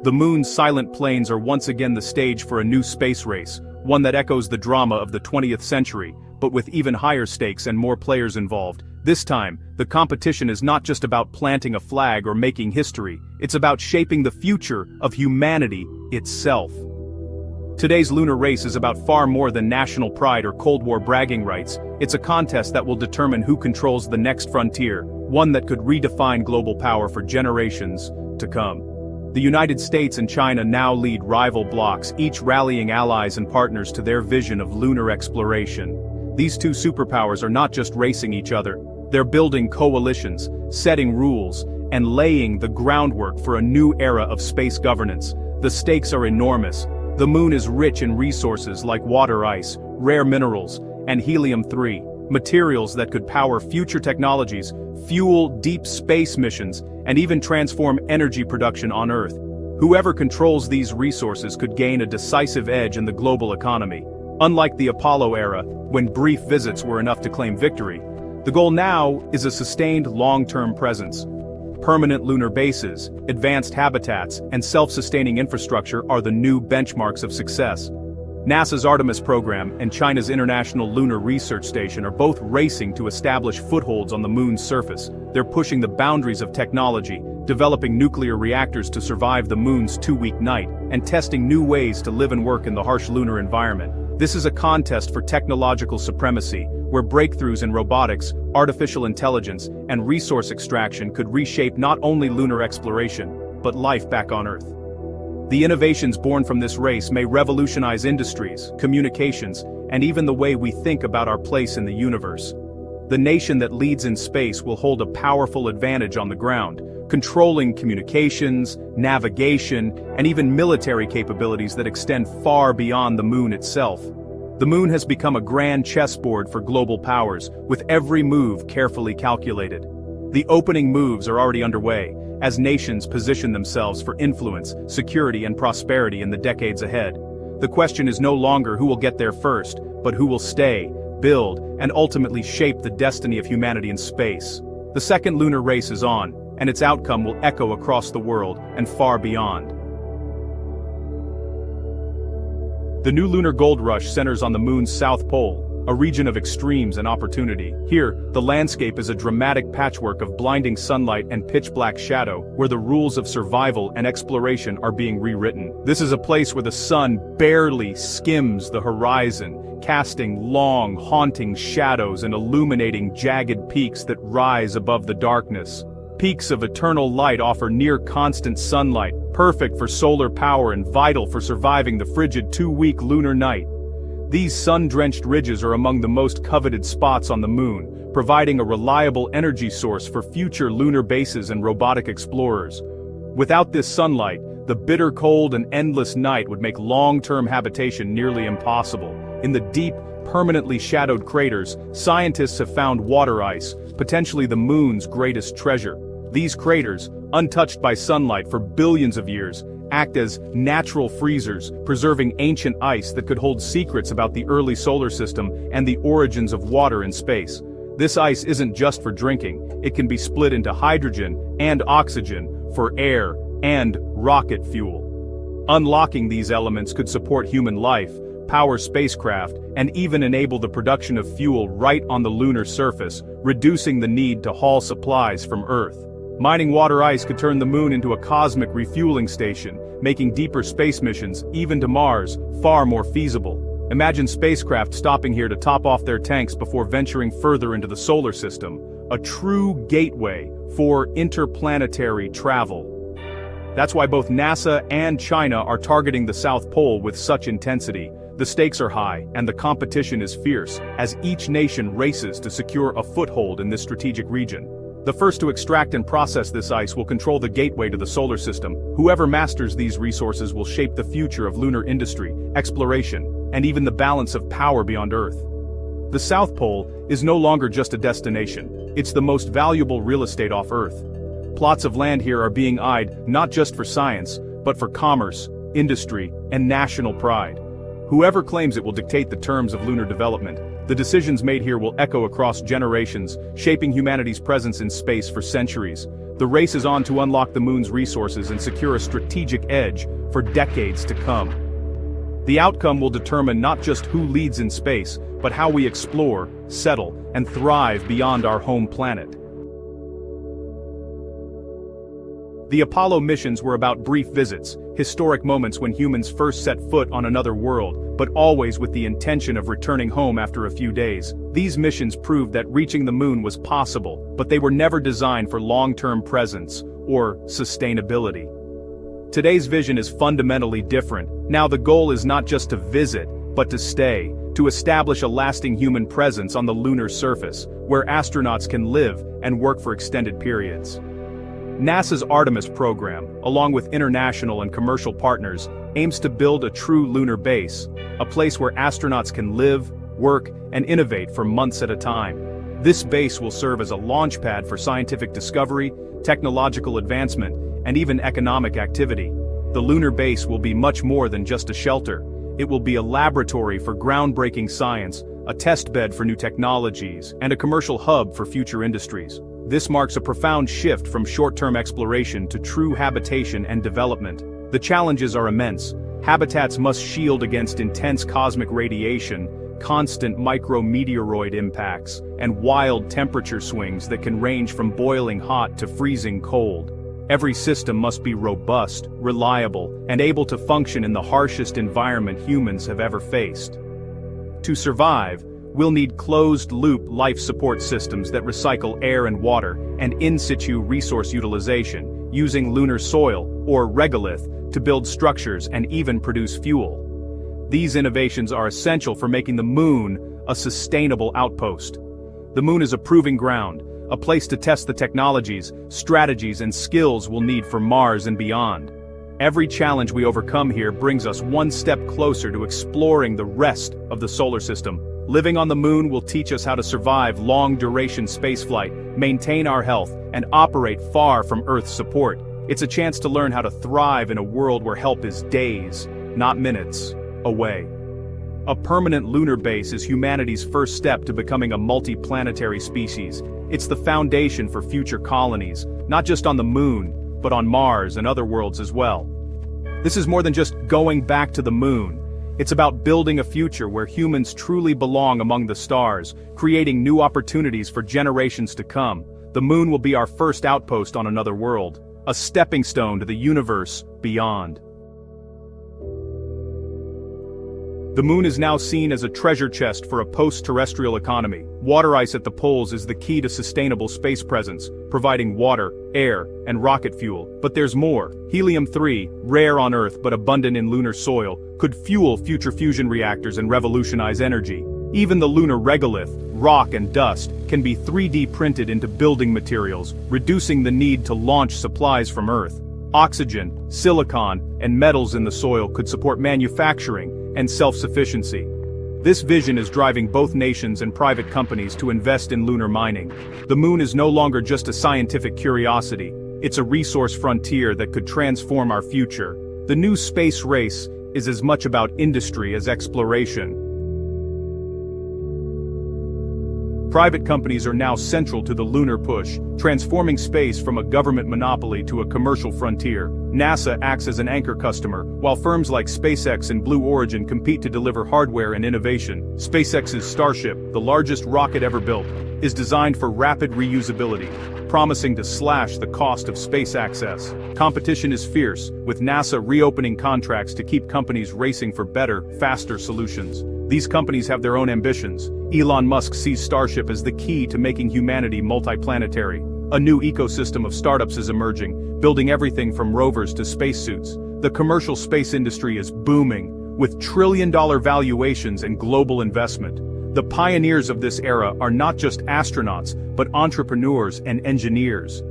The moon's silent plains are once again the stage for a new space race, one that echoes the drama of the 20th century, but with even higher stakes and more players involved. This time, the competition is not just about planting a flag or making history, it's about shaping the future of humanity itself. Today's lunar race is about far more than national pride or Cold War bragging rights. It's a contest that will determine who controls the next frontier, one that could redefine global power for generations to come. The United States and China now lead rival blocs, each rallying allies and partners to their vision of lunar exploration. These two superpowers are not just racing each other, they're building coalitions, setting rules, and laying the groundwork for a new era of space governance. The stakes are enormous. The moon is rich in resources like water ice, rare minerals, and helium-3, materials that could power future technologies, fuel deep space missions, and even transform energy production on Earth. Whoever controls these resources could gain a decisive edge in the global economy. Unlike the Apollo era, when brief visits were enough to claim victory, the goal now is a sustained long-term presence. Permanent lunar bases, advanced habitats, and self-sustaining infrastructure are the new benchmarks of success. NASA's Artemis program and China's International Lunar Research Station are both racing to establish footholds on the moon's surface. They're pushing the boundaries of technology, developing nuclear reactors to survive the moon's 2-week night, and testing new ways to live and work in the harsh lunar environment. This is a contest for technological supremacy, where breakthroughs in robotics, artificial intelligence, and resource extraction could reshape not only lunar exploration, but life back on Earth. The innovations born from this race may revolutionize industries, communications, and even the way we think about our place in the universe. The nation that leads in space will hold a powerful advantage on the ground, controlling communications, navigation, and even military capabilities that extend far beyond the moon itself. The moon has become a grand chessboard for global powers, with every move carefully calculated. The opening moves are already underway, as nations position themselves for influence, security, and prosperity in the decades ahead. The question is no longer who will get there first, but who will stay, build, and ultimately shape the destiny of humanity in space. The second lunar race is on, and its outcome will echo across the world and far beyond. The new lunar gold rush centers on the moon's south pole, a region of extremes and opportunity. Here, the landscape is a dramatic patchwork of blinding sunlight and pitch-black shadow, where the rules of survival and exploration are being rewritten. This is a place where the sun barely skims the horizon, casting long, haunting shadows and illuminating jagged peaks that rise above the darkness. Peaks of eternal light offer near-constant sunlight, perfect for solar power and vital for surviving the frigid 2-week lunar night. These sun-drenched ridges are among the most coveted spots on the moon, providing a reliable energy source for future lunar bases and robotic explorers. Without this sunlight, the bitter cold and endless night would make long-term habitation nearly impossible. In the deep, permanently shadowed craters, scientists have found water ice, potentially the moon's greatest treasure. These craters, untouched by sunlight for billions of years, act as natural freezers, preserving ancient ice that could hold secrets about the early solar system and the origins of water in space. This ice isn't just for drinking, it can be split into hydrogen and oxygen for air and rocket fuel. Unlocking these elements could support human life, power spacecraft, and even enable the production of fuel right on the lunar surface, reducing the need to haul supplies from Earth. Mining water ice could turn the moon into a cosmic refueling station, making deeper space missions, even to Mars, far more feasible. Imagine spacecraft stopping here to top off their tanks before venturing further into the solar system, a true gateway for interplanetary travel. That's why both NASA and China are targeting the South Pole with such intensity. The stakes are high, and the competition is fierce, as each nation races to secure a foothold in this strategic region. The first to extract and process this ice will control the gateway to the solar system. Whoever masters these resources will shape the future of lunar industry, exploration, and even the balance of power beyond Earth. The South Pole is no longer just a destination, it's the most valuable real estate off Earth. Plots of land here are being eyed not just for science, but for commerce, industry, and national pride. Whoever claims it will dictate the terms of lunar development. The decisions made here will echo across generations, shaping humanity's presence in space for centuries. The The race is on to unlock the moon's resources and secure a strategic edge for decades to come. The outcome will determine not just who leads in space, but how we explore, settle, and thrive beyond our home planet. The Apollo missions were about brief visits, historic moments when humans first set foot on another world, but always with the intention of returning home after a few days. These missions proved that reaching the moon was possible, but they were never designed for long-term presence or sustainability. Today's vision is fundamentally different. Now the goal is not just to visit, but to stay, to establish a lasting human presence on the lunar surface, where astronauts can live and work for extended periods. NASA's Artemis program, along with international and commercial partners, aims to build a true lunar base, a place where astronauts can live, work, and innovate for months at a time. This base will serve as a launchpad for scientific discovery, technological advancement, and even economic activity. The lunar base will be much more than just a shelter. It will be a laboratory for groundbreaking science, a testbed for new technologies, and a commercial hub for future industries. This marks a profound shift from short-term exploration to true habitation and development. The challenges are immense. Habitats must shield against intense cosmic radiation, constant micrometeoroid impacts, and wild temperature swings that can range from boiling hot to freezing cold. Every system must be robust, reliable, and able to function in the harshest environment humans have ever faced. To survive, we'll need closed-loop life support systems that recycle air and water, and in-situ resource utilization, using lunar soil, or regolith, to build structures and even produce fuel. These innovations are essential for making the moon a sustainable outpost. The moon is a proving ground, a place to test the technologies, strategies, and skills we'll need for Mars and beyond. Every challenge we overcome here brings us one step closer to exploring the rest of the solar system. Living on the moon will teach us how to survive long-duration spaceflight, maintain our health, and operate far from Earth's support. It's a chance to learn how to thrive in a world where help is days, not minutes, away. A permanent lunar base is humanity's first step to becoming a multi-planetary species. It's the foundation for future colonies, not just on the moon, but on Mars and other worlds as well. This is more than just going back to the moon. It's about building a future where humans truly belong among the stars, creating new opportunities for generations to come. The moon will be our first outpost on another world, a stepping stone to the universe beyond. The moon is now seen as a treasure chest for a post-terrestrial economy. Water ice at the poles is the key to sustainable space presence, providing water, air, and rocket fuel. But there's more. Helium-3, rare on Earth but abundant in lunar soil, could fuel future fusion reactors and revolutionize energy. Even the lunar regolith, rock and dust, can be 3D printed into building materials, reducing the need to launch supplies from Earth. Oxygen, silicon, and metals in the soil could support manufacturing and self-sufficiency. This vision is driving both nations and private companies to invest in lunar mining. The moon is no longer just a scientific curiosity, it's a resource frontier that could transform our future. The new space race is as much about industry as exploration. Private companies are now central to the lunar push, transforming space from a government monopoly to a commercial frontier. NASA acts as an anchor customer, while firms like SpaceX and Blue Origin compete to deliver hardware and innovation. SpaceX's Starship, the largest rocket ever built, is designed for rapid reusability, promising to slash the cost of space access. Competition is fierce, with NASA reopening contracts to keep companies racing for better, faster solutions. These companies have their own ambitions. Elon Musk sees Starship as the key to making humanity multiplanetary. A new ecosystem of startups is emerging, building everything from rovers to spacesuits. The commercial space industry is booming, with trillion-dollar valuations and global investment. The pioneers of this era are not just astronauts, but entrepreneurs and engineers.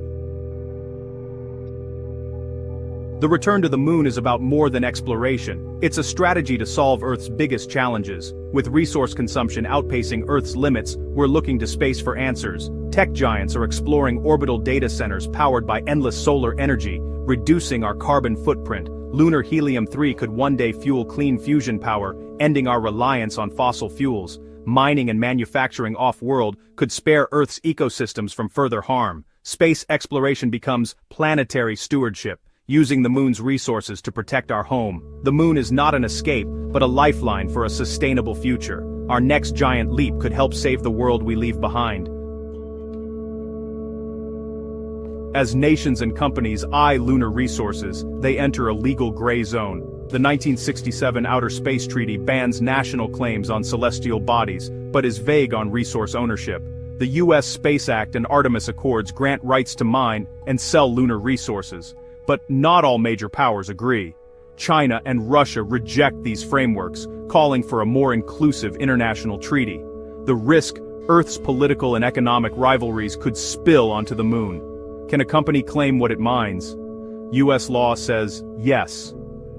The return to the moon is about more than exploration. It's a strategy to solve Earth's biggest challenges. With resource consumption outpacing Earth's limits, we're looking to space for answers. Tech giants are exploring orbital data centers powered by endless solar energy, reducing our carbon footprint. Lunar helium-3 could one day fuel clean fusion power, ending our reliance on fossil fuels. Mining and manufacturing off-world could spare Earth's ecosystems from further harm. space exploration becomes planetary stewardship, using the moon's resources to protect our home. The moon is not an escape, but a lifeline for a sustainable future. Our next giant leap could help save the world we leave behind. As nations and companies eye lunar resources, they enter a legal gray zone. The 1967 Outer Space Treaty bans national claims on celestial bodies, but is vague on resource ownership. The U.S. Space Act and Artemis Accords grant rights to mine and sell lunar resources. But not all major powers agree. China and Russia reject these frameworks, calling for a more inclusive international treaty. The risk Earth's political and economic rivalries could spill onto the moon. Can a company claim what it mines? U.S. law says yes.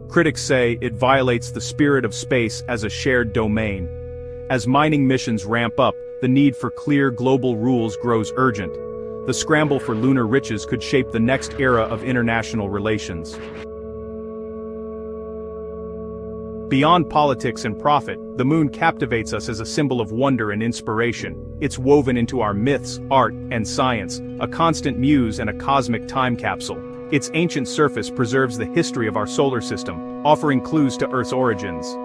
Critics say it violates the spirit of space as a shared domain. As mining missions ramp up, the need for clear global rules grows urgent. The scramble for lunar riches could shape the next era of international relations. Beyond politics and profit, the moon captivates us as a symbol of wonder and inspiration. It's woven into our myths, art, and science, a constant muse and a cosmic time capsule. Its ancient surface preserves the history of our solar system, offering clues to Earth's origins.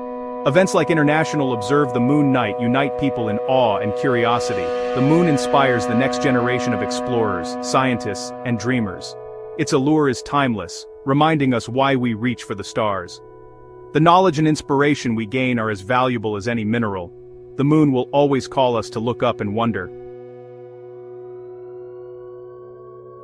Events like International Observe the Moon Night unite people in awe and curiosity. The moon inspires the next generation of explorers, scientists, and dreamers. Its allure is timeless, reminding us why we reach for the stars. The knowledge and inspiration we gain are as valuable as any mineral. The moon will always call us to look up and wonder.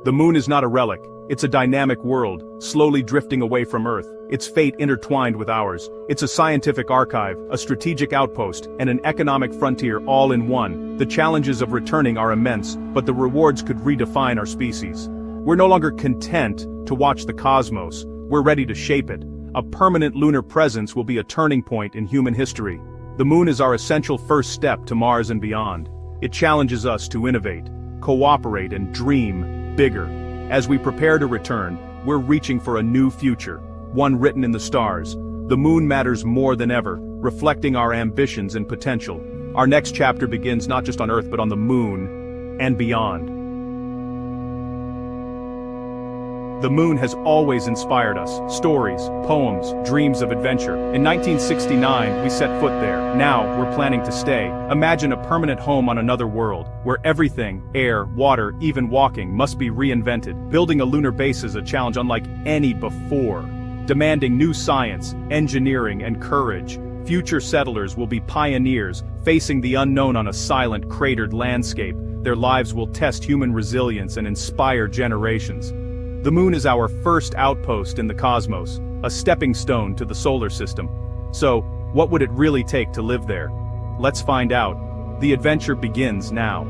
The moon is not a relic, it's a dynamic world, slowly drifting away from Earth, its fate intertwined with ours. It's a scientific archive, a strategic outpost, and an economic frontier all in one. The challenges of returning are immense, but the rewards could redefine our species. We're no longer content to watch the cosmos, we're ready to shape it. A permanent lunar presence will be a turning point in human history. The moon is our essential first step to Mars and beyond. It challenges us to innovate, cooperate, and dream bigger. As we prepare to return, we're reaching for a new future, one written in the stars. The moon matters more than ever, reflecting our ambitions and potential. Our next chapter begins not just on Earth but on the moon and beyond. The moon has always inspired us. Stories, poems, dreams of adventure. In 1969, we set foot there. Now, we're planning to stay. Imagine a permanent home on another world, where everything, air, water, even walking, must be reinvented. Building a lunar base is a challenge unlike any before, demanding new science, engineering, and courage. Future settlers will be pioneers, facing the unknown on a silent, cratered landscape. Their lives will test human resilience and inspire generations. The moon is our first outpost in the cosmos, a stepping stone to the solar system. So, what would it really take to live there? Let's find out. The adventure begins now.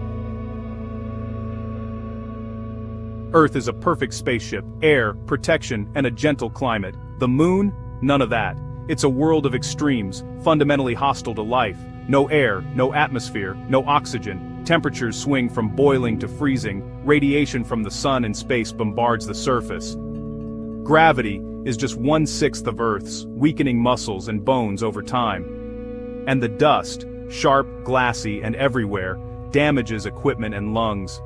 Earth is a perfect spaceship, air, protection, and a gentle climate. The moon? None of that. It's a world of extremes, fundamentally hostile to life. No air, no atmosphere, no oxygen. Temperatures swing from boiling to freezing, radiation from the sun and space bombards the surface. Gravity is just 1/6 of Earth's, weakening muscles and bones over time. And the dust, sharp, glassy, and everywhere, damages equipment and lungs.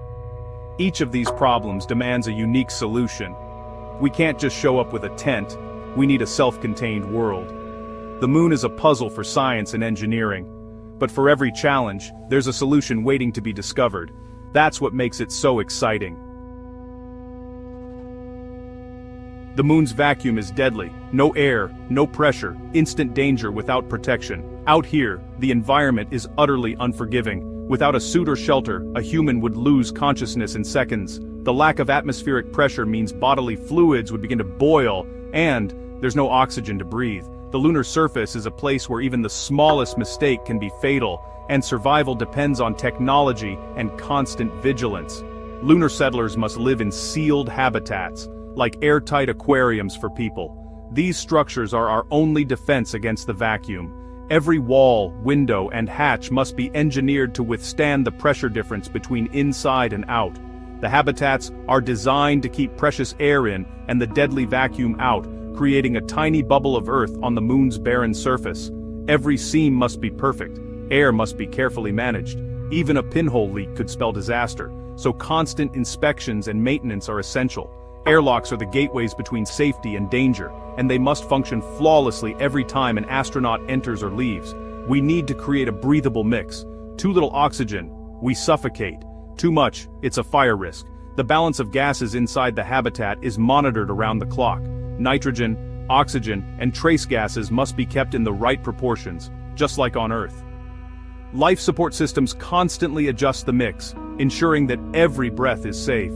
Each of these problems demands a unique solution. We can't just show up with a tent, we need a self-contained world. The moon is a puzzle for science and engineering. But for every challenge, there's a solution waiting to be discovered. That's what makes it so exciting. The moon's vacuum is deadly. No air, no pressure, instant danger without protection. Out here, the environment is utterly unforgiving. Without a suit or shelter, a human would lose consciousness in seconds. The lack of atmospheric pressure means bodily fluids would begin to boil, and there's no oxygen to breathe. The lunar surface is a place where even the smallest mistake can be fatal, and survival depends on technology and constant vigilance. Lunar settlers must live in sealed habitats, like airtight aquariums for people. These structures are our only defense against the vacuum. Every wall, window, and hatch must be engineered to withstand the pressure difference between inside and out. The habitats are designed to keep precious air in and the deadly vacuum out, creating a tiny bubble of Earth on the moon's barren surface. Every seam must be perfect. Air must be carefully managed. Even a pinhole leak could spell disaster. so constant inspections and maintenance are essential. Airlocks are the gateways between safety and danger, and they must function flawlessly every time an astronaut enters or leaves. We need to create a breathable mix. Too little oxygen, we suffocate. Too much, it's a fire risk. The balance of gases inside the habitat is monitored around the clock. Nitrogen, oxygen, and trace gases must be kept in the right proportions, just like on Earth. Life support systems constantly adjust the mix, ensuring that every breath is safe.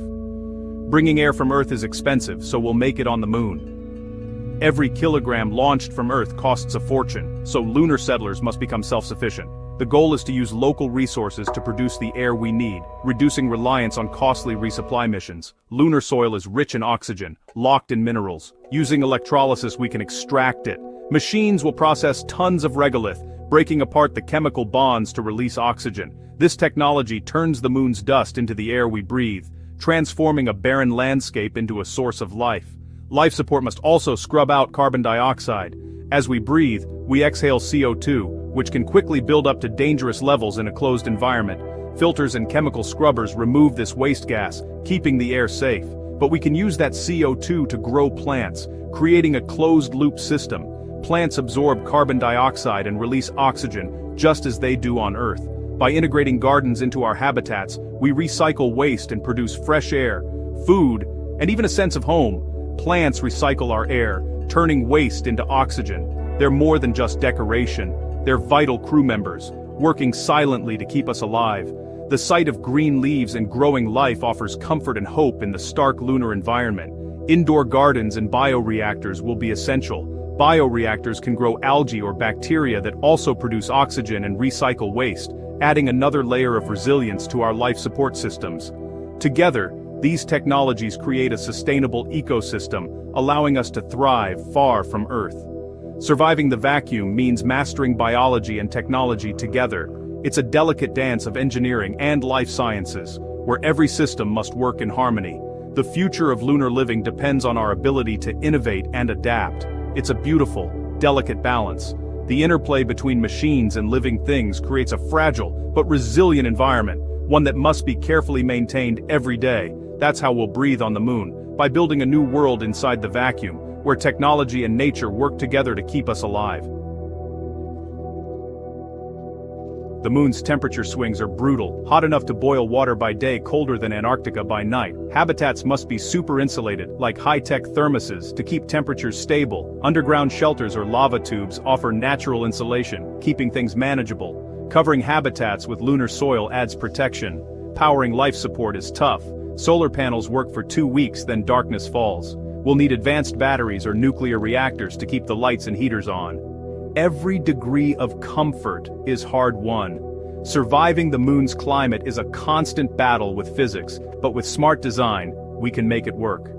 Bringing air from Earth is expensive, so we'll make it on the Moon. Every kilogram launched from Earth costs a fortune, so lunar settlers must become self-sufficient. The goal is to use local resources to produce the air we need, reducing reliance on costly resupply missions. Lunar soil is rich in oxygen, locked in minerals. Using electrolysis we can extract it. Machines will process tons of regolith, breaking apart the chemical bonds to release oxygen. This technology turns the Moon's dust into the air we breathe, transforming a barren landscape into a source of life. Life support must also scrub out carbon dioxide. As we breathe, we exhale CO2, which can quickly build up to dangerous levels in a closed environment. Filters and chemical scrubbers remove this waste gas, keeping the air safe. But we can use that CO2 to grow plants, creating a closed-loop system. Plants absorb carbon dioxide and release oxygen, just as they do on Earth. By integrating gardens into our habitats, we recycle waste and produce fresh air, food, and even a sense of home. Plants recycle our air, turning waste into oxygen. They're more than just decoration. They're vital crew members, working silently to keep us alive. The sight of green leaves and growing life offers comfort and hope in the stark lunar environment. Indoor gardens and bioreactors will be essential. Bioreactors can grow algae or bacteria that also produce oxygen and recycle waste, adding another layer of resilience to our life support systems. Together, these technologies create a sustainable ecosystem, allowing us to thrive far from Earth. Surviving the vacuum means mastering biology and technology together. It's a delicate dance of engineering and life sciences, where every system must work in harmony. The future of lunar living depends on our ability to innovate and adapt. It's a beautiful, delicate balance. The interplay between machines and living things creates a fragile but resilient environment, one that must be carefully maintained every day. That's how we'll breathe on the Moon, by building a new world inside the vacuum, where technology and nature work together to keep us alive. The Moon's temperature swings are brutal, hot enough to boil water by day, colder than Antarctica by night. Habitats must be super insulated, like high-tech thermoses, to keep temperatures stable. Underground shelters or lava tubes offer natural insulation, keeping things manageable. Covering habitats with lunar soil adds protection. Powering life support is tough. Solar panels work for 2 weeks, then darkness falls. We'll need advanced batteries or nuclear reactors to keep the lights and heaters on. Every degree of comfort is hard-won. Surviving the Moon's climate is a constant battle with physics, but with smart design, we can make it work.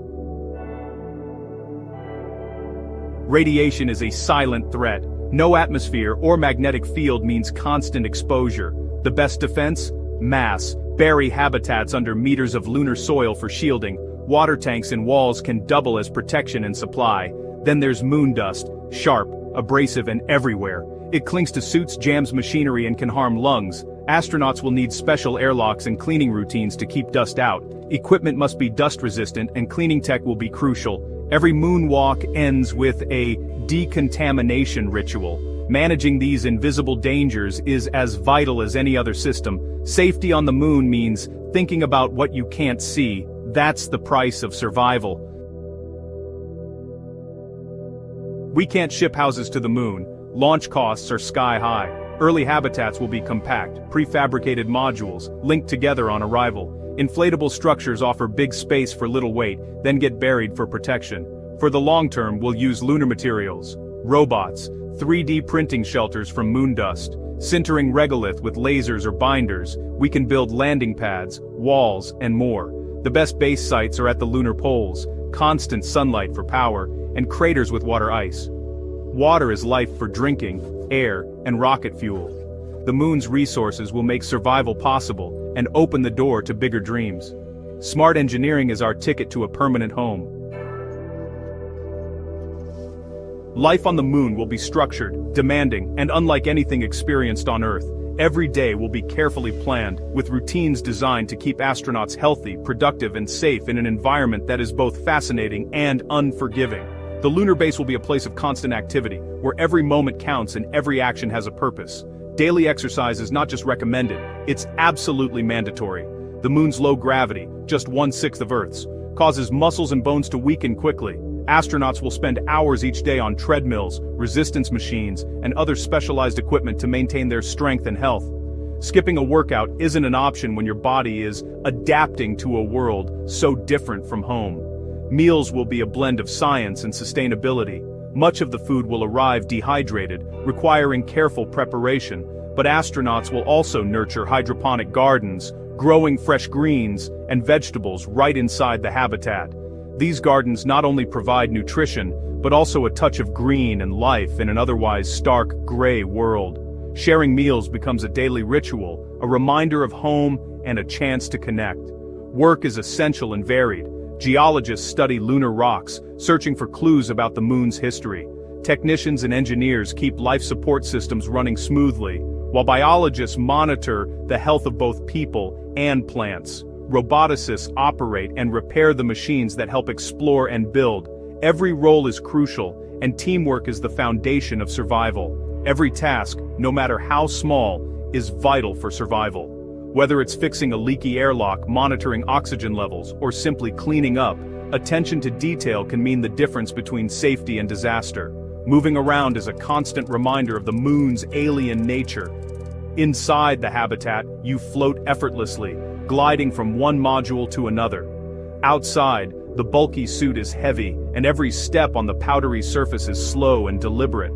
Radiation is a silent threat. No atmosphere or magnetic field means constant exposure. The best defense? Mass. Bury habitats under meters of lunar soil for shielding. Water tanks and walls can double as protection and supply. Then there's moon dust, sharp, abrasive and everywhere. It clings to suits, jams machinery and can harm lungs. Astronauts will need special airlocks and cleaning routines to keep dust out. Equipment must be dust resistant and cleaning tech will be crucial. Every moonwalk ends with a decontamination ritual. Managing these invisible dangers is as vital as any other system. Safety on the Moon means thinking about what you can't see. That's the price of survival. We can't ship houses to the Moon. Launch costs are sky high. Early habitats will be compact, prefabricated modules, linked together on arrival. Inflatable structures offer big space for little weight, then get buried for protection. For the long term, we'll use lunar materials, robots, 3D printing shelters from moon dust, sintering regolith with lasers or binders. We can build landing pads, walls, and more. The best base sites are at the lunar poles, constant sunlight for power, and craters with water ice. Water is life for drinking, air, and rocket fuel. The Moon's resources will make survival possible and open the door to bigger dreams. Smart engineering is our ticket to a permanent home. Life on the Moon will be structured, demanding, and unlike anything experienced on Earth. Every day will be carefully planned, with routines designed to keep astronauts healthy, productive, and safe in an environment that is both fascinating and unforgiving. The lunar base will be a place of constant activity, where every moment counts and every action has a purpose. Daily exercise is not just recommended, it's absolutely mandatory. The moon's low gravity, just 1/6 of Earth's, causes muscles and bones to weaken quickly. Astronauts will spend hours each day on treadmills, resistance machines, and other specialized equipment to maintain their strength and health. Skipping a workout isn't an option when your body is adapting to a world so different from home. Meals will be a blend of science and sustainability. Much of the food will arrive dehydrated, requiring careful preparation, but astronauts will also nurture hydroponic gardens, growing fresh greens and vegetables right inside the habitat. These gardens not only provide nutrition, but also a touch of green and life in an otherwise stark, gray world. Sharing meals becomes a daily ritual, a reminder of home and a chance to connect. Work is essential and varied. Geologists study lunar rocks, searching for clues about the moon's history. Technicians and engineers keep life support systems running smoothly, while biologists monitor the health of both people and plants. Roboticists operate and repair the machines that help explore and build. Every role is crucial, and teamwork is the foundation of survival. Every task, no matter how small, is vital for survival. Whether it's fixing a leaky airlock, monitoring oxygen levels, or simply cleaning up, attention to detail can mean the difference between safety and disaster. Moving around is a constant reminder of the moon's alien nature. Inside the habitat, you float effortlessly, gliding from one module to another. Outside, the bulky suit is heavy, and every step on the powdery surface is slow and deliberate.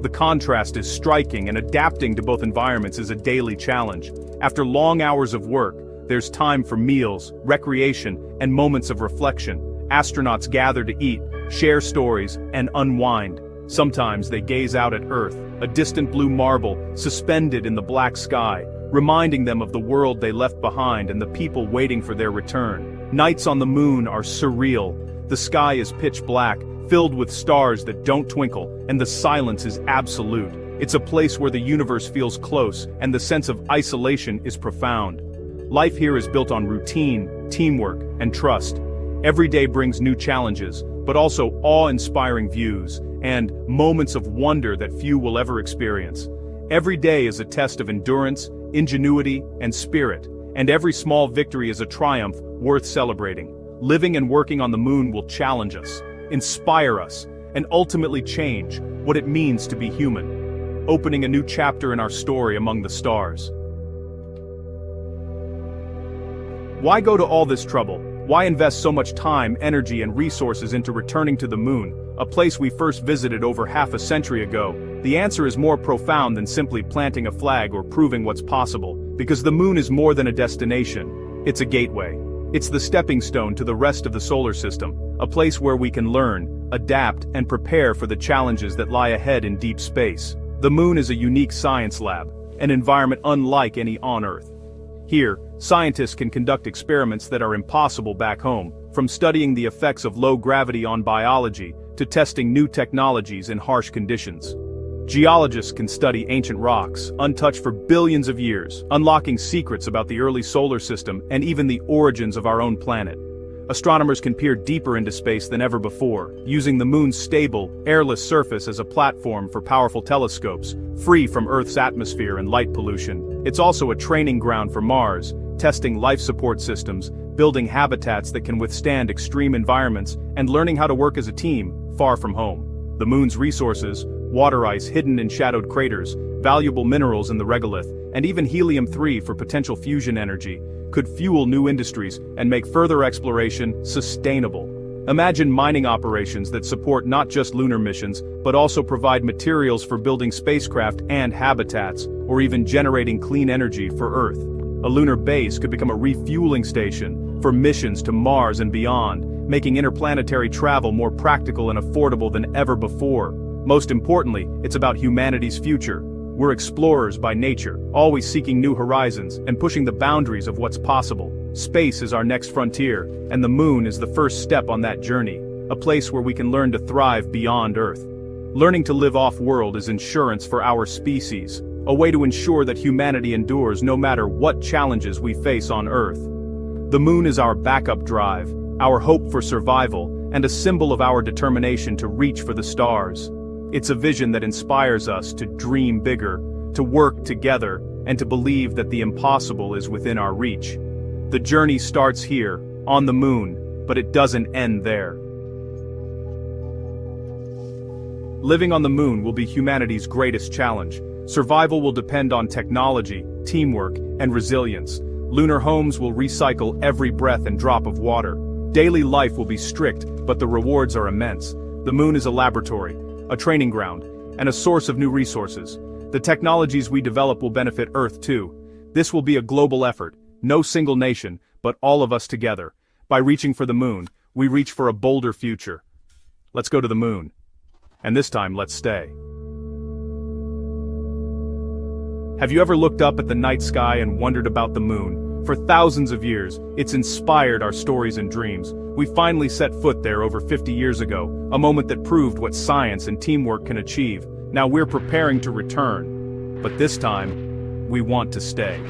The contrast is striking, and adapting to both environments is a daily challenge. After long hours of work, there's time for meals, recreation, and moments of reflection. Astronauts gather to eat, share stories, and unwind. Sometimes they gaze out at Earth, a distant blue marble suspended in the black sky, reminding them of the world they left behind and the people waiting for their return. Nights on the moon are surreal. The sky is pitch black, filled with stars that don't twinkle, and the silence is absolute. It's a place where the universe feels close, and the sense of isolation is profound. Life here is built on routine, teamwork, and trust. Every day brings new challenges, but also awe-inspiring views, and moments of wonder that few will ever experience. Every day is a test of endurance, ingenuity, and spirit, and every small victory is a triumph worth celebrating. Living and working on the moon will challenge us, inspire us, and ultimately change what it means to be human, opening a new chapter in our story among the stars. Why go to all this trouble? Why invest so much time, energy, and resources into returning to the moon, a place we first visited over half a century ago? The answer is more profound than simply planting a flag or proving what's possible, because the moon is more than a destination. It's a gateway. It's the stepping stone to the rest of the solar system, a place where we can learn, adapt, and prepare for the challenges that lie ahead in deep space. The moon is a unique science lab, an environment unlike any on Earth. Here, scientists can conduct experiments that are impossible back home, from studying the effects of low gravity on biology to testing new technologies in harsh conditions. Geologists can study ancient rocks, untouched for billions of years, unlocking secrets about the early solar system and even the origins of our own planet. Astronomers can peer deeper into space than ever before, using the moon's stable, airless surface as a platform for powerful telescopes, free from Earth's atmosphere and light pollution. It's also a training ground for Mars, testing life support systems, building habitats that can withstand extreme environments, and learning how to work as a team, far from home. The moon's resources, water ice hidden in shadowed craters, valuable minerals in the regolith, and even helium-3 for potential fusion energy, could fuel new industries and make further exploration sustainable. Imagine mining operations that support not just lunar missions, but also provide materials for building spacecraft and habitats, or even generating clean energy for Earth. A lunar base could become a refueling station for missions to Mars and beyond, making interplanetary travel more practical and affordable than ever before. Most importantly, it's about humanity's future. We're explorers by nature, always seeking new horizons and pushing the boundaries of what's possible. Space is our next frontier, and the moon is the first step on that journey, a place where we can learn to thrive beyond Earth. Learning to live off-world is insurance for our species, a way to ensure that humanity endures no matter what challenges we face on Earth. The moon is our backup drive, our hope for survival, and a symbol of our determination to reach for the stars. It's a vision that inspires us to dream bigger, to work together, and to believe that the impossible is within our reach. The journey starts here, on the moon, but it doesn't end there. Living on the moon will be humanity's greatest challenge. Survival will depend on technology, teamwork, and resilience. Lunar homes will recycle every breath and drop of water. Daily life will be strict, but the rewards are immense. The moon is a laboratory, a training ground, and a source of new resources. The technologies we develop will benefit Earth too. This will be a global effort, no single nation, but all of us together. By reaching for the moon, we reach for a bolder future. Let's go to the moon. And this time, let's stay. Have you ever looked up at the night sky and wondered about the moon? For thousands of years, it's inspired our stories and dreams. We finally set foot there over 50 years ago, a moment that proved what science and teamwork can achieve. Now we're preparing to return. But this time, we want to stay.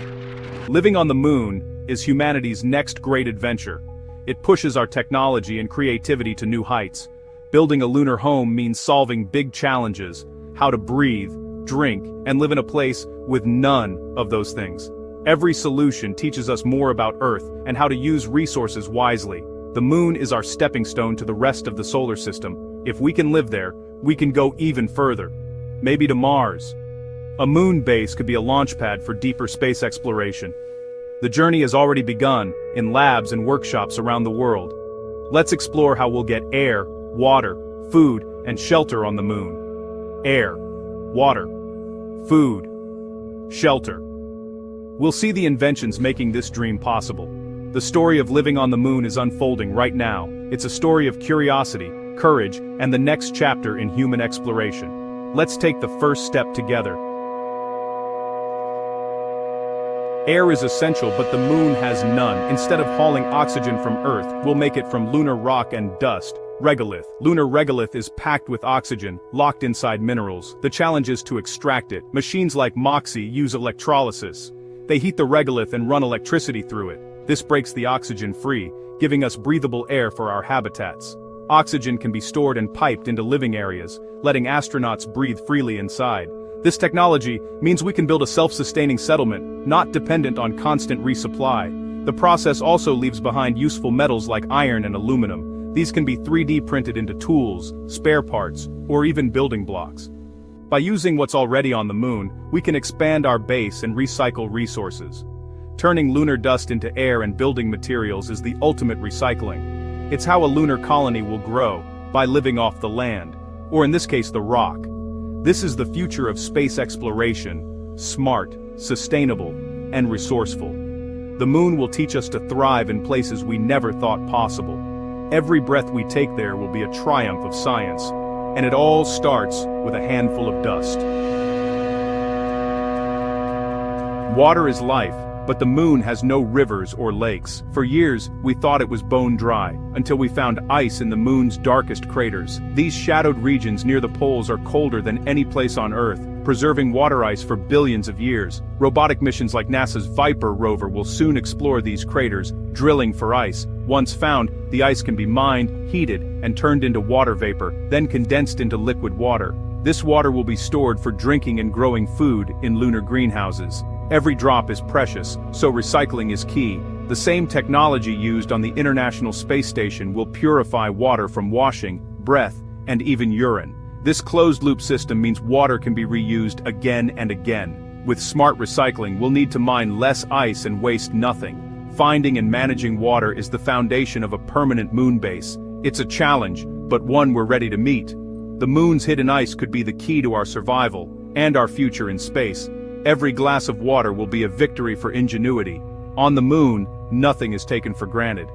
Living on the moon is humanity's next great adventure. It pushes our technology and creativity to new heights. Building a lunar home means solving big challenges: how to breathe, drink, and live in a place with none of those things. Every solution teaches us more about Earth and how to use resources wisely. The moon is our stepping stone to the rest of the solar system. If we can live there, we can go even further. Maybe to Mars. A moon base could be a launch pad for deeper space exploration. The journey has already begun, in labs and workshops around the world. Let's explore how we'll get air, water, food, and shelter on the moon. Air, water, food, shelter. We'll see the inventions making this dream possible. The story of living on the moon is unfolding right now. It's a story of curiosity, courage, and the next chapter in human exploration. Let's take the first step together. Air is essential, but the moon has none. Instead of hauling oxygen from Earth, we'll make it from lunar rock and dust. Regolith. Lunar regolith is packed with oxygen, locked inside minerals. The challenge is to extract it. Machines like Moxie use electrolysis. They heat the regolith and run electricity through it. This breaks the oxygen free, giving us breathable air for our habitats. Oxygen can be stored and piped into living areas, letting astronauts breathe freely inside. This technology means we can build a self-sustaining settlement, not dependent on constant resupply. The process also leaves behind useful metals like iron and aluminum. These can be 3D printed into tools, spare parts, or even building blocks. By using what's already on the moon, we can expand our base and recycle resources. Turning lunar dust into air and building materials is the ultimate recycling. It's how a lunar colony will grow, by living off the land, or in this case the rock. This is the future of space exploration: smart, sustainable, and resourceful. The moon will teach us to thrive in places we never thought possible. Every breath we take there will be a triumph of science, and it all starts with a handful of dust. Water is life, but the moon has no rivers or lakes. For years, we thought it was bone dry, until we found ice in the moon's darkest craters. These shadowed regions near the poles are colder than any place on Earth, preserving water ice for billions of years. Robotic missions like NASA's Viper rover will soon explore these craters, drilling for ice. Once found, the ice can be mined, heated, and turned into water vapor, then condensed into liquid water. This water will be stored for drinking and growing food in lunar greenhouses. Every drop is precious, so recycling is key. The same technology used on the International Space Station will purify water from washing, breath, and even urine. This closed-loop system means water can be reused again and again. With smart recycling, we'll need to mine less ice and waste nothing. Finding and managing water is the foundation of a permanent moon base. It's a challenge, but one we're ready to meet. The moon's hidden ice could be the key to our survival, and our future in space. Every glass of water will be a victory for ingenuity. On the moon, nothing is taken for granted.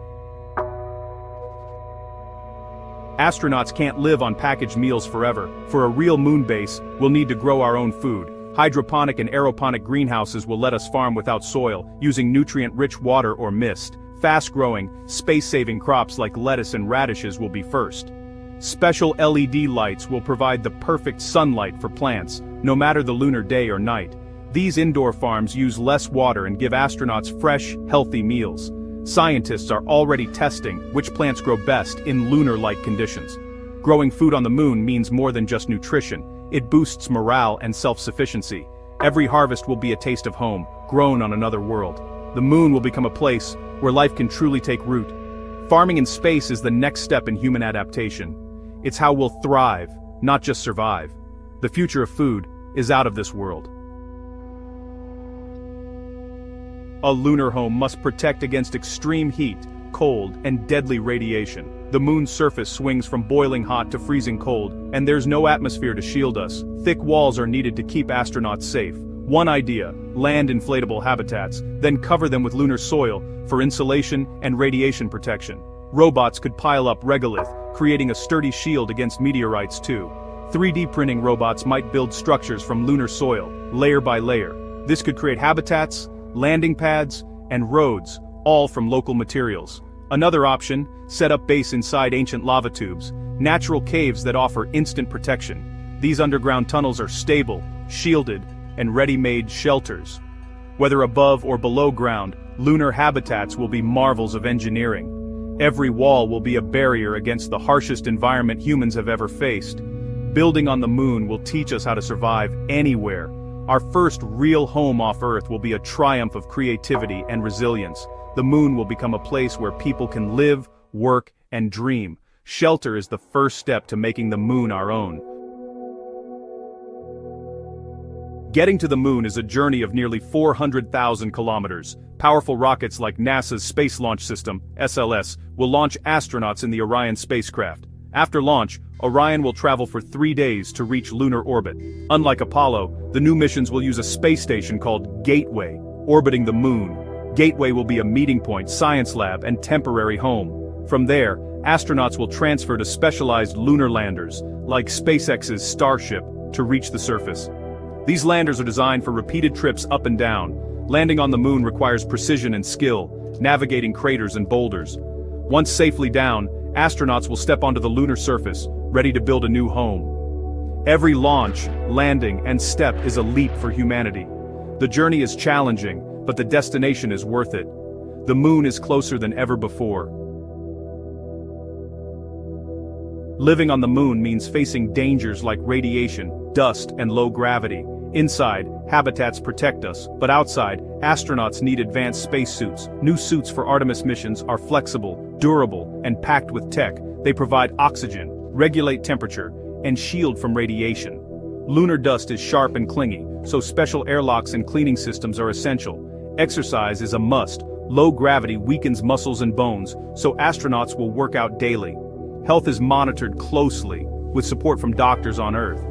Astronauts can't live on packaged meals forever. For a real moon base, we'll need to grow our own food. Hydroponic and aeroponic greenhouses will let us farm without soil, using nutrient-rich water or mist. Fast-growing, space-saving crops like lettuce and radishes will be first. Special LED lights will provide the perfect sunlight for plants, no matter the lunar day or night. These indoor farms use less water and give astronauts fresh, healthy meals. Scientists are already testing which plants grow best in lunar-like conditions. Growing food on the moon means more than just nutrition. It boosts morale and self-sufficiency. Every harvest will be a taste of home, grown on another world. The moon will become a place where life can truly take root. Farming in space is the next step in human adaptation. It's how we'll thrive, not just survive. The future of food is out of this world. A lunar home must protect against extreme heat, cold, and deadly radiation. The moon's surface swings from boiling hot to freezing cold, and there's no atmosphere to shield us. Thick walls are needed to keep astronauts safe. One idea: land inflatable habitats, then cover them with lunar soil for insulation and radiation protection. Robots could pile up regolith, creating a sturdy shield against meteorites too. 3D printing robots might build structures from lunar soil, layer by layer. This could create habitats, landing pads, and roads, all from local materials. Another option: set up base inside ancient lava tubes, natural caves that offer instant protection. These underground tunnels are stable, shielded, and ready-made shelters. Whether above or below ground, lunar habitats will be marvels of engineering. Every wall will be a barrier against the harshest environment humans have ever faced. Building on the moon will teach us how to survive anywhere. Our first real home off Earth will be a triumph of creativity and resilience. The moon will become a place where people can live, work, and dream. Shelter is the first step to making the moon our own. Getting to the moon is a journey of nearly 400,000 kilometers. Powerful rockets like NASA's Space Launch System, SLS, will launch astronauts in the Orion spacecraft. After launch, Orion will travel for 3 days to reach lunar orbit. Unlike Apollo, the new missions will use a space station called Gateway, orbiting the moon. Gateway will be a meeting point, science lab, and temporary home. From there, astronauts will transfer to specialized lunar landers, like SpaceX's Starship, to reach the surface. These landers are designed for repeated trips up and down. Landing on the moon requires precision and skill, navigating craters and boulders. Once safely down, astronauts will step onto the lunar surface, ready to build a new home. Every launch, landing, and step is a leap for humanity. The journey is challenging, but the destination is worth it. The moon is closer than ever before. Living on the moon means facing dangers like radiation, dust, and low gravity. Inside, habitats protect us, but outside, astronauts need advanced spacesuits. New suits for Artemis missions are flexible, durable, and packed with tech. They provide oxygen, regulate temperature, and shield from radiation. Lunar dust is sharp and clingy, so special airlocks and cleaning systems are essential. Exercise is a must. Low gravity weakens muscles and bones, so astronauts will work out daily. Health is monitored closely, with support from doctors on Earth.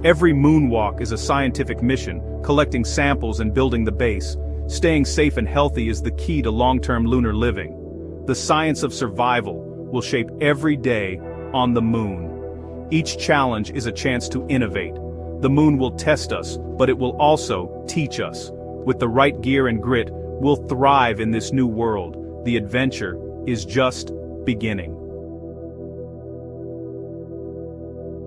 Every moonwalk is a scientific mission, collecting samples and building the base. Staying safe and healthy is the key to long-term lunar living. The science of survival will shape every day on the moon. Each challenge is a chance to innovate. The moon will test us, but it will also teach us. With the right gear and grit, we'll thrive in this new world. The adventure is just beginning.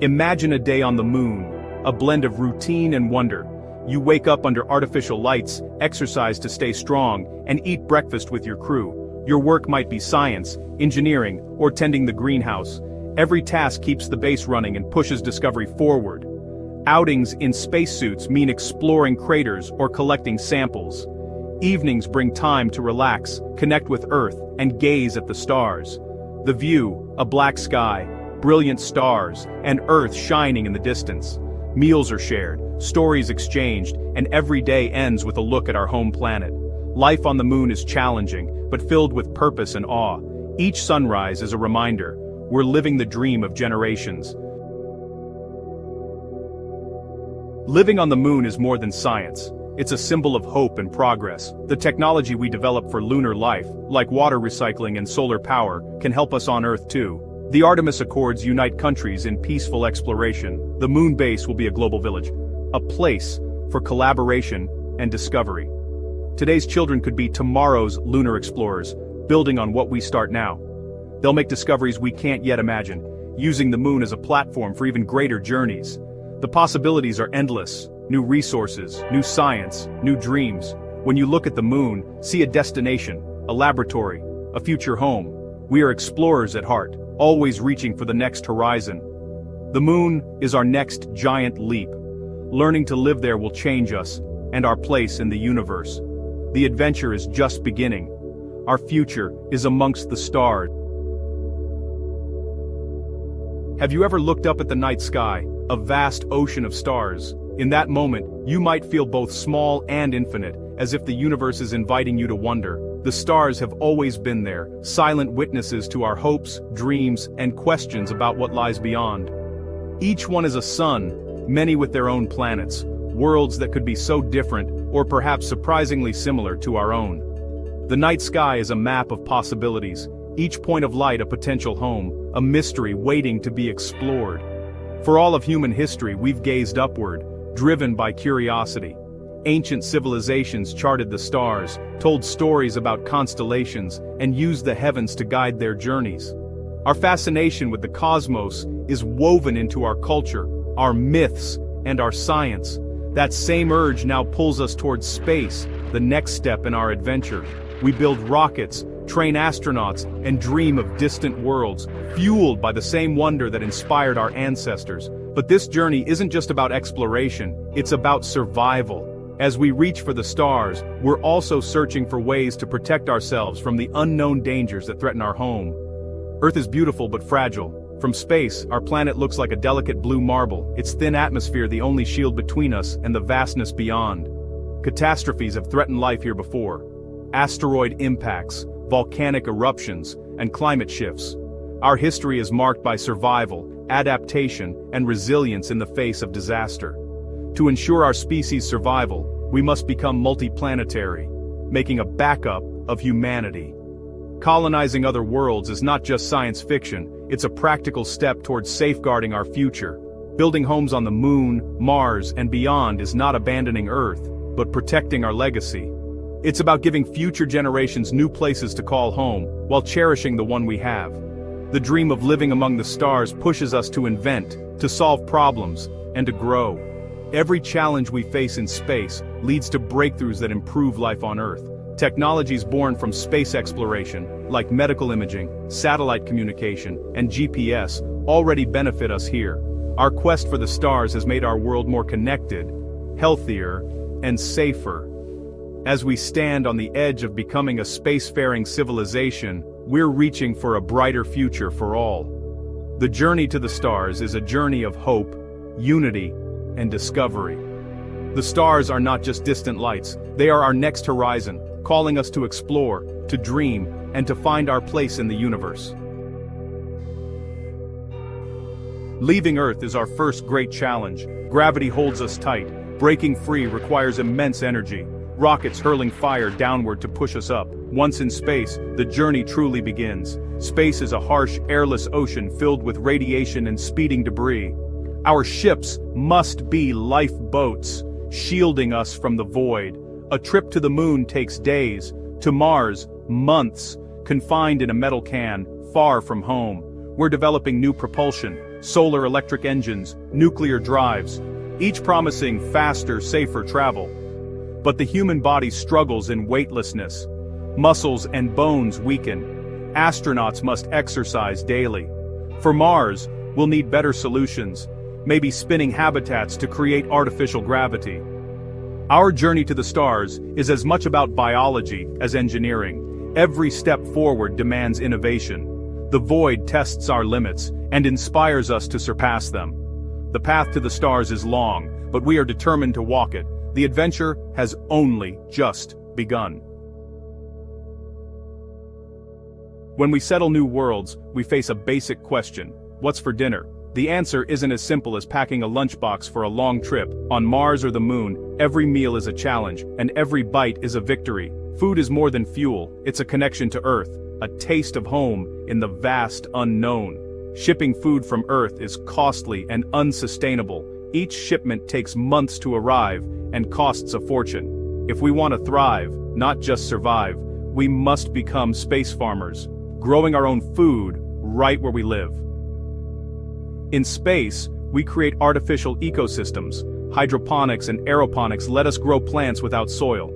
Imagine a day on the moon, a blend of routine and wonder. You wake up under artificial lights, exercise to stay strong, and eat breakfast with your crew. Your work might be science, engineering, or tending the greenhouse. Every task keeps the base running and pushes discovery forward. Outings in spacesuits mean exploring craters or collecting samples. Evenings bring time to relax, connect with Earth, and gaze at the stars. The view: a black sky, brilliant stars, and Earth shining in the distance. Meals are shared, stories exchanged, and every day ends with a look at our home planet. Life on the moon is challenging, but filled with purpose and awe. Each sunrise is a reminder: we're living the dream of generations. Living on the moon is more than science. It's a symbol of hope and progress. The technology we develop for lunar life, like water recycling and solar power, can help us on Earth too. The Artemis Accords unite countries in peaceful exploration. The moon base will be a global village, a place for collaboration and discovery. Today's children could be tomorrow's lunar explorers, building on what we start now. They'll make discoveries we can't yet imagine, using the moon as a platform for even greater journeys. The possibilities are endless. new resources, new science, new dreams. When you look at the moon, see a destination, a laboratory, a future home. We are explorers at heart, always reaching for the next horizon. The moon is our next giant leap. Learning to live there will change us, and our place in the universe. The adventure is just beginning. Our future is amongst the stars. Have you ever looked up at the night sky, a vast ocean of stars? In that moment, you might feel both small and infinite, as if the universe is inviting you to wonder. The stars have always been there, silent witnesses to our hopes, dreams, and questions about what lies beyond. Each one is a sun, many with their own planets, worlds that could be so different, or perhaps surprisingly similar to our own. The night sky is a map of possibilities, each point of light a potential home, a mystery waiting to be explored. For all of human history, we've gazed upward, driven by curiosity. Ancient civilizations charted the stars, told stories about constellations, and used the heavens to guide their journeys. Our fascination with the cosmos is woven into our culture, our myths, and our science. That same urge now pulls us towards space, the next step in our adventure. We build rockets, train astronauts, and dream of distant worlds, fueled by the same wonder that inspired our ancestors. But this journey isn't just about exploration, it's about survival. As we reach for the stars, we're also searching for ways to protect ourselves from the unknown dangers that threaten our home. Earth is beautiful but fragile. From space, our planet looks like a delicate blue marble, its thin atmosphere the only shield between us and the vastness beyond. Catastrophes have threatened life here before. Asteroid impacts, volcanic eruptions, and climate shifts. Our history is marked by survival, adaptation, and resilience in the face of disaster. To ensure our species' survival, we must become multiplanetary, making a backup of humanity. Colonizing other worlds is not just science fiction, it's a practical step towards safeguarding our future. Building homes on the moon, Mars, and beyond is not abandoning Earth, but protecting our legacy. It's about giving future generations new places to call home, while cherishing the one we have. The dream of living among the stars pushes us to invent, to solve problems, and to grow. Every challenge we face in space leads to breakthroughs that improve life on Earth. Technologies born from space exploration, like medical imaging, satellite communication, and GPS, already benefit us here. Our quest for the stars has made our world more connected, healthier, and safer. As we stand on the edge of becoming a spacefaring civilization, we're reaching for a brighter future for all. The journey to the stars is a journey of hope, unity, and discovery. The stars are not just distant lights, they are our next horizon, calling us to explore, to dream, and to find our place in the universe. Leaving Earth is our first great challenge. Gravity holds us tight. Breaking free requires immense energy. Rockets hurling fire downward to push us up. Once in space, the journey truly begins. Space is a harsh, airless ocean filled with radiation and speeding debris. Our ships must be lifeboats, shielding us from the void. A trip to the moon takes days, to Mars, months, confined in a metal can, far from home. We're developing new propulsion, solar electric engines, nuclear drives, each promising faster, safer travel. But the human body struggles in weightlessness. Muscles and bones weaken. Astronauts must exercise daily. For Mars, we'll need better solutions, maybe spinning habitats to create artificial gravity. Our journey to the stars is as much about biology as engineering. Every step forward demands innovation. The void tests our limits and inspires us to surpass them. The path to the stars is long, but we are determined to walk it. The adventure has only just begun. When we settle new worlds, we face a basic question: what's for dinner? The answer isn't as simple as packing a lunchbox for a long trip. On Mars or the moon, every meal is a challenge, and every bite is a victory. Food is more than fuel, it's a connection to Earth, a taste of home in the vast unknown. Shipping food from Earth is costly and unsustainable. Each shipment takes months to arrive and costs a fortune. If we want to thrive, not just survive, we must become space farmers, growing our own food right where we live. In space, we create artificial ecosystems, hydroponics and aeroponics let us grow plants without soil.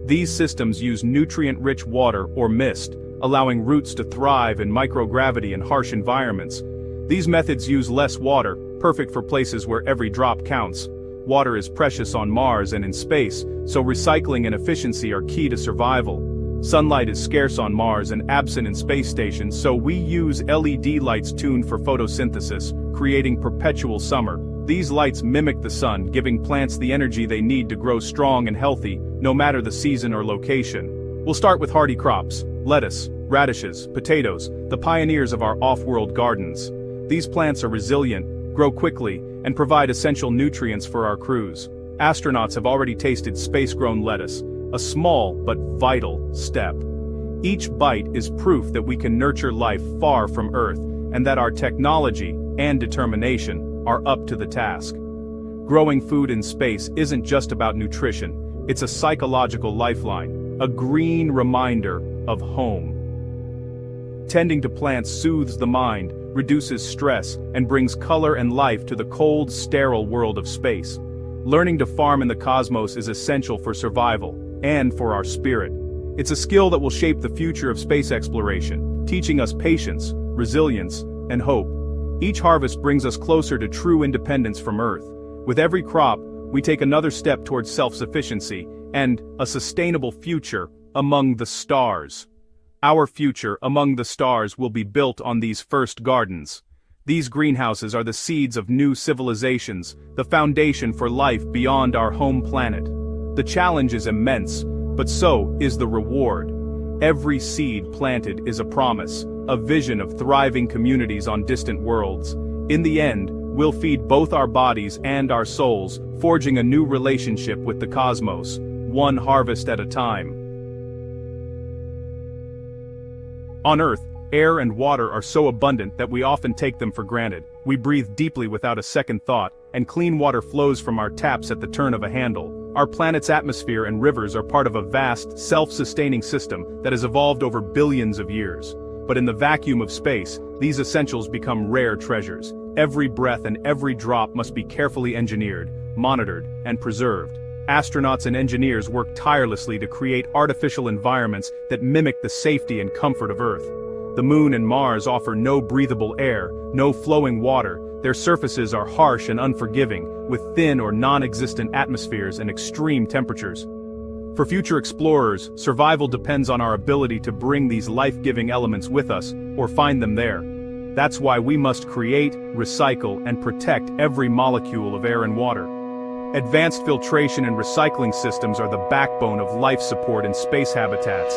These systems use nutrient-rich water or mist, allowing roots to thrive in microgravity and harsh environments. These methods use less water, perfect for places where every drop counts. Water is precious on Mars and in space, so recycling and efficiency are key to survival. Sunlight is scarce on Mars and absent in space stations, so we use LED lights tuned for photosynthesis, creating perpetual summer. These lights mimic the sun, giving plants the energy they need to grow strong and healthy, no matter the season or location. We'll start with hardy crops: lettuce, radishes, potatoes, the pioneers of our off-world gardens. These plants are resilient, grow quickly, and provide essential nutrients for our crews. Astronauts have already tasted space-grown lettuce, a small but vital step. Each bite is proof that we can nurture life far from Earth, and that our technology and determination are up to the task. Growing food in space isn't just about nutrition, it's a psychological lifeline, a green reminder of home. Tending to plants soothes the mind, reduces stress, and brings color and life to the cold, sterile world of space. Learning to farm in the cosmos is essential for survival, and for our spirit. It's a skill that will shape the future of space exploration, teaching us patience, resilience, and hope. Each harvest brings us closer to true independence from Earth. With every crop, we take another step towards self-sufficiency, and a sustainable future among the stars. Our future among the stars will be built on these first gardens. These greenhouses are the seeds of new civilizations, the foundation for life beyond our home planet. The challenge is immense, but so is the reward. Every seed planted is a promise, a vision of thriving communities on distant worlds. In the end, we'll feed both our bodies and our souls, forging a new relationship with the cosmos, one harvest at a time. On Earth, air and water are so abundant that we often take them for granted. We breathe deeply without a second thought, and clean water flows from our taps at the turn of a handle. Our planet's atmosphere and rivers are part of a vast, self-sustaining system that has evolved over billions of years. But in the vacuum of space, these essentials become rare treasures. Every breath and every drop must be carefully engineered, monitored, and preserved. Astronauts and engineers work tirelessly to create artificial environments that mimic the safety and comfort of Earth. The Moon and Mars offer no breathable air, no flowing water. Their surfaces are harsh and unforgiving, with thin or non-existent atmospheres and extreme temperatures. For future explorers, survival depends on our ability to bring these life-giving elements with us, or find them there. That's why we must create, recycle, and protect every molecule of air and water. Advanced filtration and recycling systems are the backbone of life support in space habitats.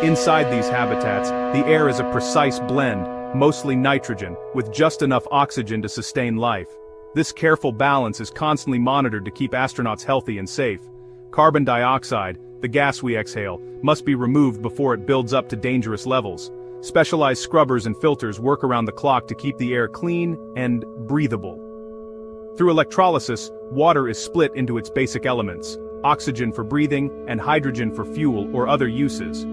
Inside these habitats, the air is a precise blend, mostly nitrogen, with just enough oxygen to sustain life. This careful balance is constantly monitored to keep astronauts healthy and safe. Carbon dioxide, the gas we exhale, must be removed before it builds up to dangerous levels. Specialized scrubbers and filters work around the clock to keep the air clean and breathable. Through electrolysis, water is split into its basic elements: oxygen for breathing and hydrogen for fuel or other uses.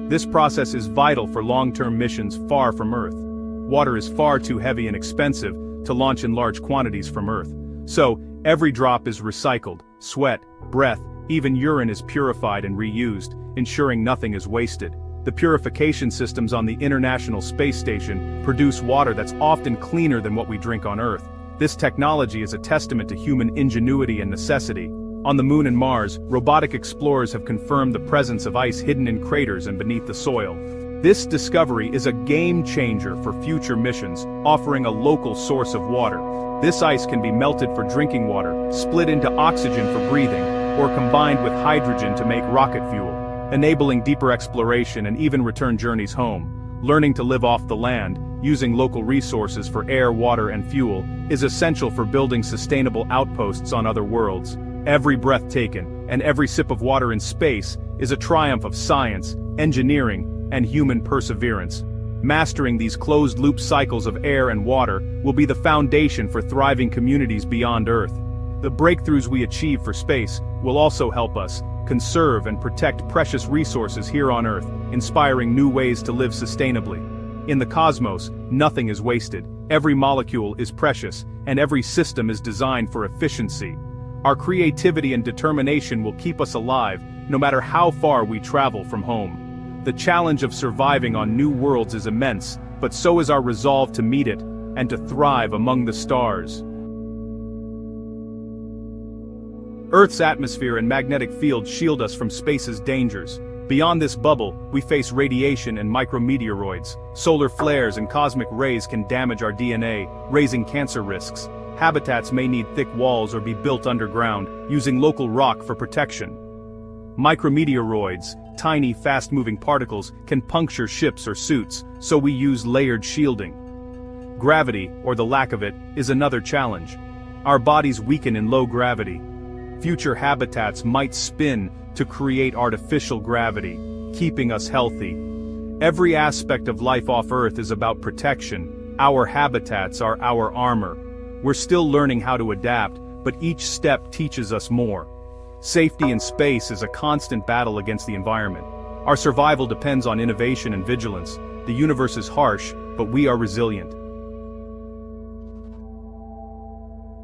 This process is vital for long-term missions far from Earth. Water is far too heavy and expensive to launch in large quantities from Earth. So, every drop is recycled. Sweat, breath, even urine is purified and reused, ensuring nothing is wasted. The purification systems on the International Space Station produce water that's often cleaner than what we drink on Earth. This technology is a testament to human ingenuity and necessity. On the Moon and Mars, robotic explorers have confirmed the presence of ice hidden in craters and beneath the soil. This discovery is a game-changer for future missions, offering a local source of water. This ice can be melted for drinking water, split into oxygen for breathing, or combined with hydrogen to make rocket fuel, enabling deeper exploration and even return journeys home. Learning to live off the land, using local resources for air, water, and fuel, is essential for building sustainable outposts on other worlds. Every breath taken, and every sip of water in space, is a triumph of science, engineering, and human perseverance. Mastering these closed-loop cycles of air and water will be the foundation for thriving communities beyond Earth. The breakthroughs we achieve for space will also help us conserve and protect precious resources here on Earth, inspiring new ways to live sustainably. In the cosmos, nothing is wasted. Every molecule is precious, and every system is designed for efficiency. Our creativity and determination will keep us alive, no matter how far we travel from home. The challenge of surviving on new worlds is immense, but so is our resolve to meet it, and to thrive among the stars. Earth's atmosphere and magnetic field shield us from space's dangers. Beyond this bubble, we face radiation and micrometeoroids. Solar flares and cosmic rays can damage our DNA, raising cancer risks. Habitats may need thick walls or be built underground, using local rock for protection. Micrometeoroids, tiny fast-moving particles, can puncture ships or suits, so we use layered shielding. Gravity, or the lack of it, is another challenge. Our bodies weaken in low gravity. Future habitats might spin to create artificial gravity, keeping us healthy. Every aspect of life off Earth is about protection. Our habitats are our armor. We're still learning how to adapt, but each step teaches us more. Safety in space is a constant battle against the environment. Our survival depends on innovation and vigilance. The universe is harsh, but we are resilient.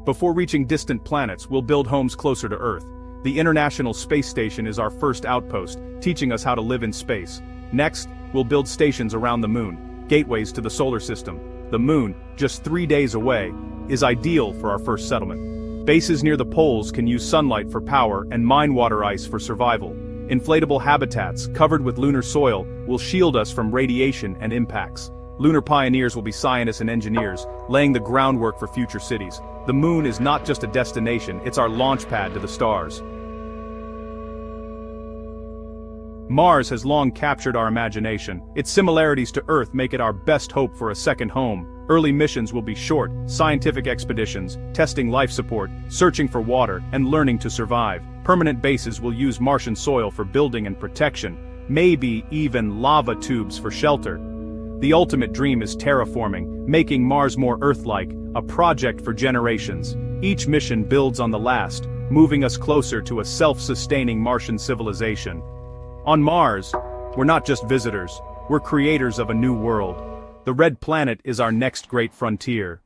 Before reaching distant planets, we'll build homes closer to Earth. The International Space Station is our first outpost, teaching us how to live in space. Next, we'll build stations around the moon, gateways to the solar system. The moon, just 3 days away, is ideal for our first settlement. Bases near the poles can use sunlight for power and mine water ice for survival. Inflatable habitats, covered with lunar soil, will shield us from radiation and impacts. Lunar pioneers will be scientists and engineers, laying the groundwork for future cities. The moon is not just a destination, it's our launch pad to the stars. Mars has long captured our imagination. Its similarities to Earth make it our best hope for a second home. Early missions will be short, scientific expeditions, testing life support, searching for water, and learning to survive. Permanent bases will use Martian soil for building and protection, maybe even lava tubes for shelter. The ultimate dream is terraforming, making Mars more Earth-like, a project for generations. Each mission builds on the last, moving us closer to a self-sustaining Martian civilization. On Mars, we're not just visitors, we're creators of a new world. The Red Planet is our next great frontier.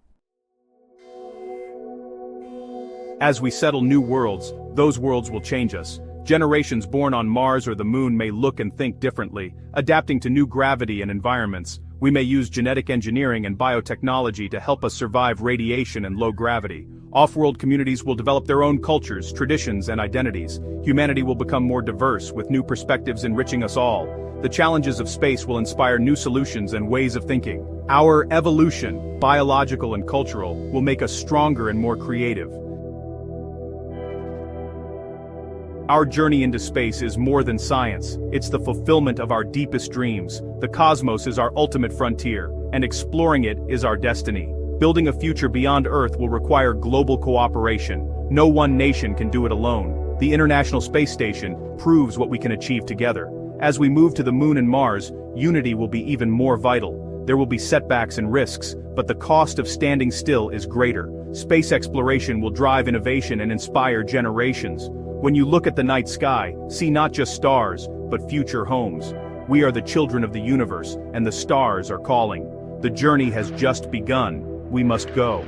As we settle new worlds, those worlds will change us. Generations born on Mars or the Moon may look and think differently, adapting to new gravity and environments. We may use genetic engineering and biotechnology to help us survive radiation and low gravity. Off-world communities will develop their own cultures, traditions, and identities. Humanity will become more diverse, with new perspectives enriching us all. The challenges of space will inspire new solutions and ways of thinking. Our evolution, biological and cultural, will make us stronger and more creative. Our journey into space is more than science, it's the fulfillment of our deepest dreams. The cosmos is our ultimate frontier, and exploring it is our destiny. Building a future beyond Earth will require global cooperation. No one nation can do it alone. The International Space Station proves what we can achieve together. As we move to the Moon and Mars, unity will be even more vital. There will be setbacks and risks, but the cost of standing still is greater. Space exploration will drive innovation and inspire generations. When you look at the night sky, see not just stars, but future homes. We are the children of the universe, and the stars are calling. The journey has just begun. We must go.